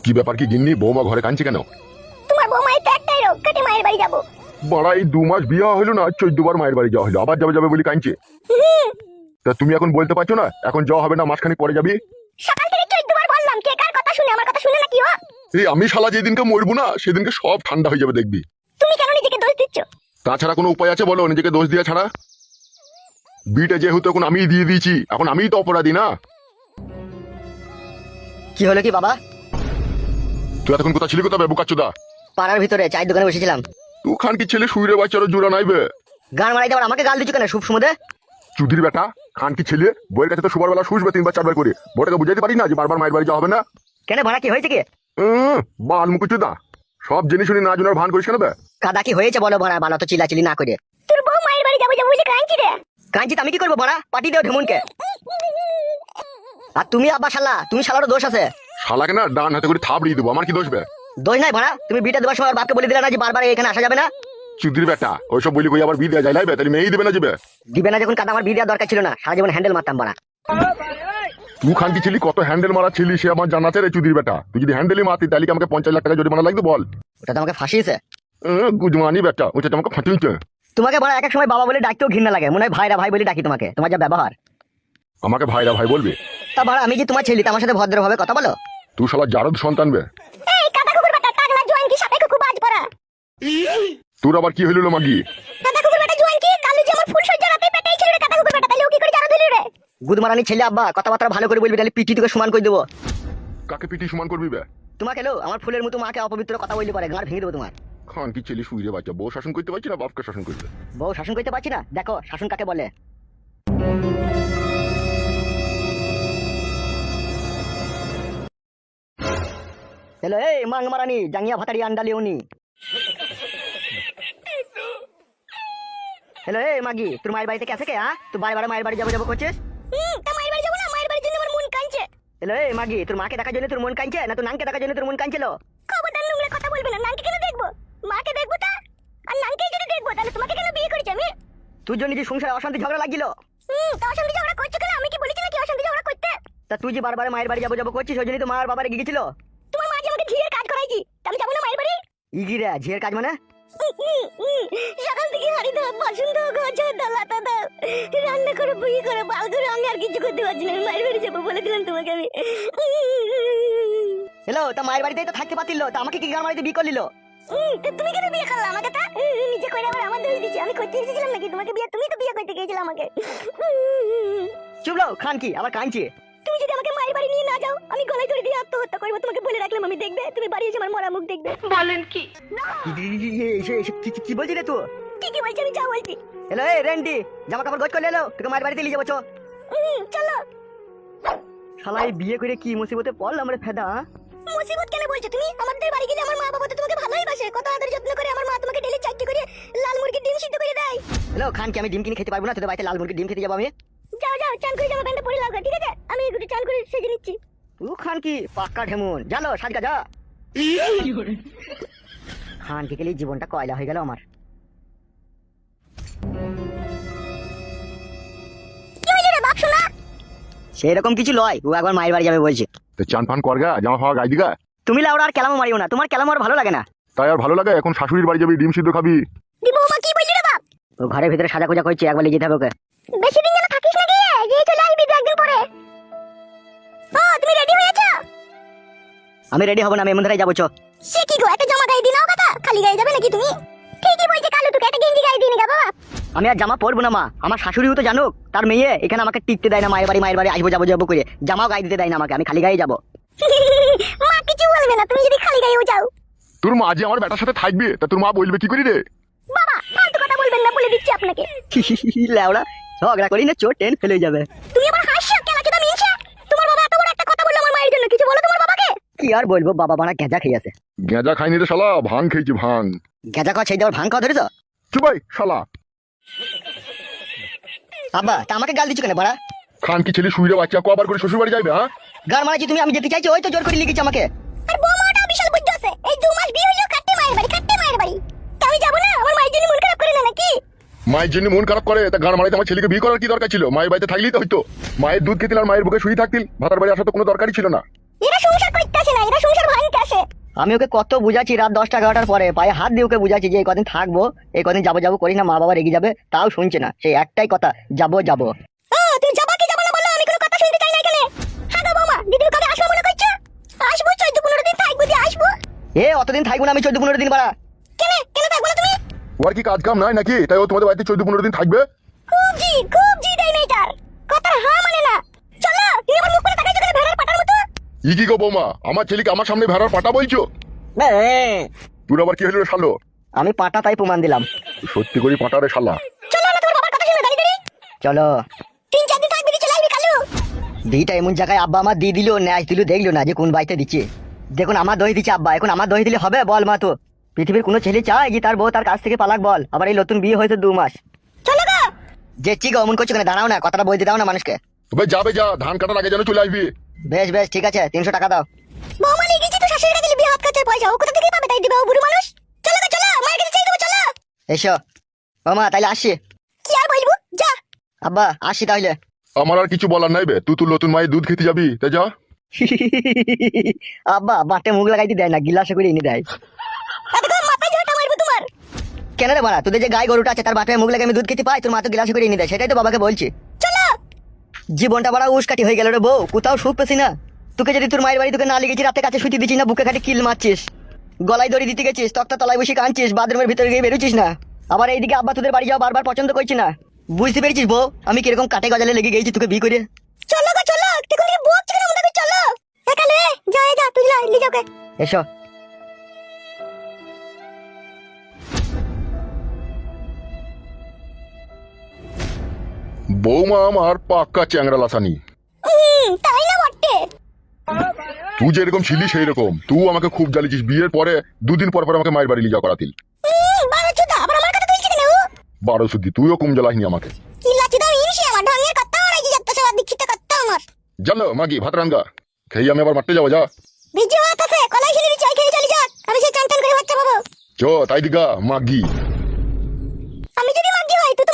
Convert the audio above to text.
কি ব্যাপার কি গিন্নি, বৌমা ঘরে কাঁদছে কেন? তোমার বৌমাই তো একটাই রোগ, কাটে মায়ের বাড়ি যাবো। বড়া, এই 2 মাস বিয়ে হলো না, 14 বার মায়ের বাড়ি যাওয়া হলো, আবার যাবে যাবে বলি কাঁদছে। তা তুমি এখন বলতে পারছো না এখন যাওয়া হবে না, মাসখানেক পরে যাবি? সকাল থেকে 14 বার বললাম, কে কার কথা শুনে, আমার কথা শুনে না কি ও? এই আমি শালা যেদিনকে মরবো না সেদিনকে সব ঠান্ডা হয়ে যাবে দেখবি। তুমি কেন নিজেকে দোষ দিচ্ছ? তাছাড়া কোনো উপায় আছে বলো নিজেকে দোষ দিয়া ছাড়া? বিটা যেহেতু এখন আমিই দিয়ে দিয়েছি, এখন আমিই তো অপরাধী না? কি হলো কি বাবা? তুই এতক্ষণ কোথা ছিলি, কোথা বুকাচ্চোদা? পাড়ার ভিতরে চায়ের দোকানে বসেছিলাম। তুই খান কি ছেলে, শুইরে বাচ্চারও জোড়া নাইবে? গান মারাই দেওয়ার আমাকে গাল দিচ্ছ কেন শুভ সমুদে? চুদির বেটা, খান কি ছেলে, বইয়ের কাছে তো সুবার বেলা শুসবে 3 বার 4 বার করে, বড়টাকে বুঝাইতে পারি না যে বারবার মায়ের বাড়ি যাওয়া হবে না? কেন ভাড়া কি হয়েছে কি? বাল মুকুচুদা, সব জিনিস শুনি না জনের ভান করিস কেন বে? কাদা কি হয়েছে বলো ভাড়া, বালা তো চিল্লাচিল্লি না করে। তোর বউ মায়ের বাড়ি যাবো যাবো বলে কাঁদছি রে। কাঞ্চি আমি কি করবো ভাড়া, পাটি দেও ঢেমনকে। আর তুমি আব্বা শালা, তুমি শালারও দোষ আছে। শালাকে না ডান হাতে করে থাপড়িয়ে দেবো, আমার কি দোষ বে? দোষ নাই ভাড়া, তুমি বিটা দেওয়ার সময় বাপকে বলে দিলে না যে বারবার এখানে আসা যাবে না। চুদির বেটা, ওইসব বলি কই আবার বিয়ে দেওয়া যায় লাইবে, তাহলে মেয়েই দেবে না যাবে? দিবে না যখন কাদা, আমার বিয়ে দেওয়ার দরকার ছিল না, সারা জীবন হ্যান্ডেল মারতাম ভাড়া। তুই খান কি ছিলি, কত হ্যান্ডেল মারা ছিলি সে আমার জানাতে রে চুদির বেটা। তুই যদি হ্যান্ডেলই মারতি তাহলে কি আমাকে 50 লাখ টাকা জরিমানা লাগতো বল? ওটা তো আমাকে ফাঁসিয়েছে। গুজমানি বেটা, ওটা তো আমাকে ফাটিয়েছে। তোমাকে ভাড়া এক এক সময় বাবা বলে ডাকতেও ঘৃণা লাগে, মনে হয় ভাইরা ভাই বলে ডাকি তোমাকে, তোমার যা ব্যবহার। আমাকে ভাইরা ভাই বলবি? তা ভাড়া আমি যে তোমার ছেলে, আমার সাথে ভদ্রভাবে কথা বলো। তুই শালা জারদ সন্তান বে। এই কাদা কুকুর বেটা, টাকলা জোয়ান কি সাথে কুকু বাজ পড়া। তোর আবার কি হইল মাগি? কাদা কুকুর বেটা জোয়ান কি কালু যে আমার ফুল সজ্জা রাতে পেটেই ছিল রে কাদা কুকুর বেটা, তাহলে ও কি করে জানো দিলি রে? গুদমারানি ছেলে আব্বা, কথাবার্তা ভালো করে বলবি, তাহলে পিটি তোকে সমান করে দেবো। কাকে পিটি সমান করবি বে? তোমাকে এলো আমার ফুলের মতো মাকে অপবিত্র কথা বলতে পারে, গাঁড় ভেঙে দেবো তোমার। খান কি ছেলে শুইরে বাচ্চা, বউ শাসন করতে পারছি না বাপকে শাসন করতে? বউ শাসন করতে পারছি না, দেখো শাসন কাকে বলে। হ্যালো এই মাং মারানি জাঙ্গিয়া ভাতারি আন্ডালি উনি। হ্যালো এই মাগি, তোর মায়ের বাড়িতে আছে কে? হ্যাঁ, তুই বারে বারে মায়ের বাড়ি যাবো যাবো করছিস। তা মায়ের বাড়ি যাবো না, মায়ের বাড়ির জন্য আমার মন কাঁদছে। হ্যালো এই মাগি, তোর মাকে দেখার জন্য তোর মন কাঁদছে না তোর নানকে দেখার জন্য তোর মন কাঁদছিল? খবরদার নোংরা কথা বলবে না, নানকে কেন দেখবো? মাকে দেখবো তা, আর নানকেই যদি দেখবো তাহলে তোমাকে কেন বিয়ে করেছি আমি? তুই জন্য যে সংসারে অশান্তি ঝগড়া লাগিল। তা অশান্তি ঝগড়া করছো কেন? আমি কি বলেছি নাকি অশান্তি ঝগড়া করতে? তা তুই যে বারবার মায়ের বাড়ি যাবো যাবো করছিস, ওই জন্যই তো মার বাবার গিয়েছিল। তোমার মা যে আমাকে ঝিয়ের কাজ করাইছি, তা আমি যাবো না মায়ের বাড়ি? ইগিরা ঝিয়ের কাজ মানে? সকাল থেকে হাড়ি দাও, বাসন দাও, ঘর ঝাড় দাও, লাতা দাও, রান্না করে বুঝি করে বাল করে, আমি আর কিছু করতে পারছি না। আমি মায়ের বাড়ি যাবো বলে দিলাম তোমাকে আমি। হ্যালো, তা মায়ের বাড়িতেই তো থাকতে পারছিল, তা আমাকে কি গান মারিতে বিয়ে করলিল? তা তুমি কেন বিয়ে করলে আমাকে? তা নিজে করে আবার আমার দোষ দিচ্ছি, আমি করতে এসেছিলাম নাকি তোমাকে বিয়ে? তুমি তো বিয়ে করতে গিয়েছিলে আমাকে। চুপ লো, খান কি আবার কাঁদছে? তুমি যদি আমাকে মায়ের বাড়ি নিয়ে না যাও, আমি গলায় ধরে দিয়ে আত্মহত্যা করবো। তোমাকে বলে রাখলাম, আমি দেখবে তুমি বাড়ি এসে আমার মরা মুখ দেখবে। বলেন কি? কি বলছি রে তুই? ঠিকই বলছি, আমি যা বলছি। হ্যালো এই রেন্ডি, জামা কাপড় গোছ করে এলো, তোকে মায়ের বাড়িতে নিয়ে যাবো চো। চলো। শালা এই বিয়ে করে কি মুসিবতে পড়লাম রে ফেদা। মুসিবত কেন বলছো তুমি? আমাদের বাড়ি গেলে আমার মা বাবা তো তোমাকে ভালোই বাসে, কত আদর যত্ন করে। আমার মা তোমাকে ডেলি 4টি করে লাল মুরগির ডিম সিদ্ধ করে দেয়। হ্যালো খান কি আমি ডিম কিনে খেতে পারবো না? তোদের বাড়িতে লাল মুরগির ডিম খেতে যাবো আমি? যাও যাও, চান করে জামা প্যান্টটা পরে লাগা, ঠিক আছে? আমি একটু চান করে সেজে নিচ্ছি। ও খান কি পাক্কা ঢেমুন, জানো সাজগা যা। খান কি গেলে জীবনটা কয়লা হয়ে গেল আমার। কি হইলো রে বাপ শোনা? সেরকম কিছু লয়, ও একবার মায়ের বাড়ি যাবে বলছে। তো চান ফান করগা, জামা ফাওয়া গাই দিগা। তুমি লাউড়া আর কেলামো মারিও না, তোমার কেলামো আর ভালো লাগে না। তাই আর ভালো লাগে? এখন শাশুড়ির বাড়ি যাবি, ডিম সিদ্ধ খাবি। দি বৌমা কি বললি রে বাপ? ও ঘরের ভিতরে সাজা গোজা করছে, একবার লিয়ে যেতে হবে ওকে। বেশি দিন যেন থাকিস না গিয়ে, যে চলে আসবি 2 একদিন পরে। ও তুমি রেডি হয়েছো? আমি রেডি হব না, আমি এমন ধারাই যাবো চো। সে কি গো, একটা জামা গায়ে দিনাও কথা, খালি গায়ে যাবে নাকি তুমি? ঠিকই বলছে কালু, তোকে একটা গেঞ্জি গায়ে দিনি গা বাবা। আমি আর জামা পরবো না মা, আমার শাশুড়িও তো জানুক তার মেয়ে এখানে আমাকে টিকতে দেয় না, মায়ের বাড়ি আসবো যাবো যাবো করে জামাও গায়ে দিতে দেয় না আমাকে, আমি খালি গায়ে যাবো। মা কিছু বলবে না তুমি যদি খালি গায়েও যাও। তোর মা যে আমার বেটার সাথে থাকবে, তা তোর মা বলবে কি করি রে? বাবা ফালতু কথা বলবেন না, বলে দিচ্ছি আপনাকে। লেওড়া ঝগড়া করি না চোট টেন ফেলে যাবে। তুমি আমার হাসছো কেন? চোদা মিনছে। তোমার বাবা এত বড় একটা কথা বললো আমার মায়ের জন্য, কিছু বলো তোমার বাবাকে? কি আর বলবো, বাবা বানা গেঁজা খেয়ে আছে। গেঁজা খাইনি রে শালা, ভাং খেয়েছি ভাং। গেঁজা খাওয়া ছেড়ে দেওয়ার ভাঙ খাওয়া ধরেছ? চুপ ভাই শালা। আব্বা তা আমাকে গাল দিচ্ছ কেন বাড়া? খান কি ছেলে শুইরে বাচ্চা কবার করে শ্বশুর বাড়ি যাবে? হ্যাঁ গাল মারাচ্ছি তুমি, আমি যেতে চাইছি ওই তো জোর করে লিখেছি আমাকে। আর বৌমাটাও বিশাল বুদ্ধি আছে, এই 2 মাস বিয়ে হলো কাটতে মায়ের বাড়ি, কাটতে মায়ের বাড়ি। তা আমি যাবো না? আমার মায়ের জন্য মন খারাপ করে না নাকি? মায়ের জন্য মন খারাপ করে তা গান মারাইতে আমার ছেলেকে বিয়ে করার কি দরকার ছিল? মায়ের বাড়িতে থাকলেই তো হইতো, মায়ের দুধ খেতিল আর মায়ের বুকে শুয়ে থাকতিল, ভাতার বাড়ি আসা তো কোনো দরকারই ছিল না। এরা সংসার করতে আসে না, এরা সংসার ভাঙতে আসে। আমি ওকে কত বুঝাচ্ছি রাত 10টা 11টার পরে, পায়ে হাত দিয়ে ওকে বুঝাচ্ছি যে এই কদিন থাকবো, এই কদিন যাবো যাবো করি না, মা বাবা রেগে যাবে, তাও শুনছে না। সেই একটাই কথা, যাবো যাবো। ও তুমি যাবা কি যাবা না বলো, আমি কোনো কথা শুনতে চাই না এখানে। হ্যাঁ গো বৌমা, দিদির কবে আসবো মনে করছো? আসবো 14-15 দিন থাকবো, দিয়ে আসবো। এ অতদিন থাকবো না আমি, 14-15 দিন বাড়া। কেন কেন থাকবো না তুমি? ওর কি কাজ কাম নাই নাকি, তাই ও তোমাদের বাড়িতে 14-15 দিন থাকবে? খুব জি দেয় মেয়েটার কথার হ্যাঁ মানে না। চলো, তুমি আমার মুখ করে তাকাইছো কেন ভেড়ার পাটার মতো? ই কি গো বৌমা, আমার ছেলেকে আমার সামনে ভেড়ার পাটা বলছো? তোর আবার কি হলো রে শালো? আমি পাটা তাই প্রমাণ দিলাম। সত্যি করে পাটা রে শালা। চলো না, তোমার বাবার কথা শুনে দাঁড়িয়ে দাঁড়িয়ে। চলো। 3-4 দিন থাকবি, দিয়ে চলে আসবি কালু। দিটা এমন জায়গায় আব্বা আমার দিয়ে দিল, ন্যাচ দিল, দেখলো না যে কোন বাড়িতে দিচ্ছে। দেখুন আমার দই দিচ্ছে আব্বা, এখন আমার দই দিলে হবে বল মা? তো পৃথিবীর কোনো ছেলে চায় যে তার বউ তার কাছ থেকে পালাক বল? আবার এই নতুন বিয়ে হয়েছে 2 মাস। চলো গো। যে চিগো অমন করছো কেন? দাঁড়াও না, কথাটা বলতে দাও না মানুষকে। তবে যাবে যা, ধান কাটার আগে যেন চলে আসবি। বেশ বেশ ঠিক আছে, 300 টাকা দাও। বৌমা নিয়ে গেছি তো শাশুড়ির কাছে বিয়ে হাত খরচার পয়সা, ও কোথা থেকে পাবে? তাই দিবে ও বুড়ো মানুষ। চলো গো চলো, মায়ের কাছে চাই দেবো, চলো। এসো। ও মা তাইলে আসি। কি আর বলবো, যা। আব্বা আসি তাহলে। আমার আর কিছু বলার নাই বে, তুই তোর নতুন মায়ের দুধ খেতে যাবি, তাই যা। আব্বা বাটে মুখ লাগাইতে দেয় না, গিলাসে করে এনে দেয়। তাতে করে মাথায় ঝাঁটা মারবো তোমার। কেন রে মারা, তোদের যে গাই গরুটা আছে তার বাপে মুখ লাগে আমি দুধ খেতে পাই, তোর মা তো গিলাসে করে এনে দেয়, সেটাই তো বাবাকে বলছি। চলো। জীবনটা বড় উস্কাটি হয়ে গেল রে বউ, কোথাও সুখ পেছি না। তোকে যদি তোর মায়ের বাড়ি তোকে না লেগেছি, রাতে কাছে শুতে দিচ্ছিস না, বুকে খাটে কিল মারছিস, গলায় দড়ি দিতে গেছিস, তক্তা তলায় বসে কাঁদছিস, বাথরুমের ভিতরে গিয়ে বেরোছিস না। আবার এইদিকে আব্বা তোদের বাড়ি যাওয়া বারবার পছন্দ করছি না। বুঝতে পেরেছিস বউ আমি কিরকম কাটে গজালে লেগে গেছি তোকে বিয়ে করে? চলো গো চলো, তুই কোন দিকে বকছ কেন আমাকে? চলো একালে, যা যা, তুই যা নিয়ে যাও কে। এসো। বৌমা আমার পাক্কা চ্যাংরা লাসানি। তাই না বটে? তুই যেরকম ছিলি সেই রকম, তুই আমাকে খুব জ্বালিয়েছিস, বিয়ের পরে 2 দিন পর পর আমাকে মায়ের বাড়ি নিয়ে যাওয়া করাতিল। বাবা চুদা, আবার আমার কথা তুলছিস কেন? 12 শুদ্ধি, তুইও কম জ্বালাসনি আমাকে। কি লাচুদা ইনসি আমার ঢঙের কথা ওরাই যাচ্ছে, সব দীক্ষিত কথা আমার। জানো মাগি ভাত রাঙ্গা খেয়ে আমি আবার মারতে যাবো, যা। ভিজে ভাত আছে, কলাই খেলে দিচ্ছি, খেয়ে চলে যা। আমি সেই চান চান করে বাচ্চা পাবো। চ তাই দিগা মাগি। আমি যদি মাগি হই, তুই তো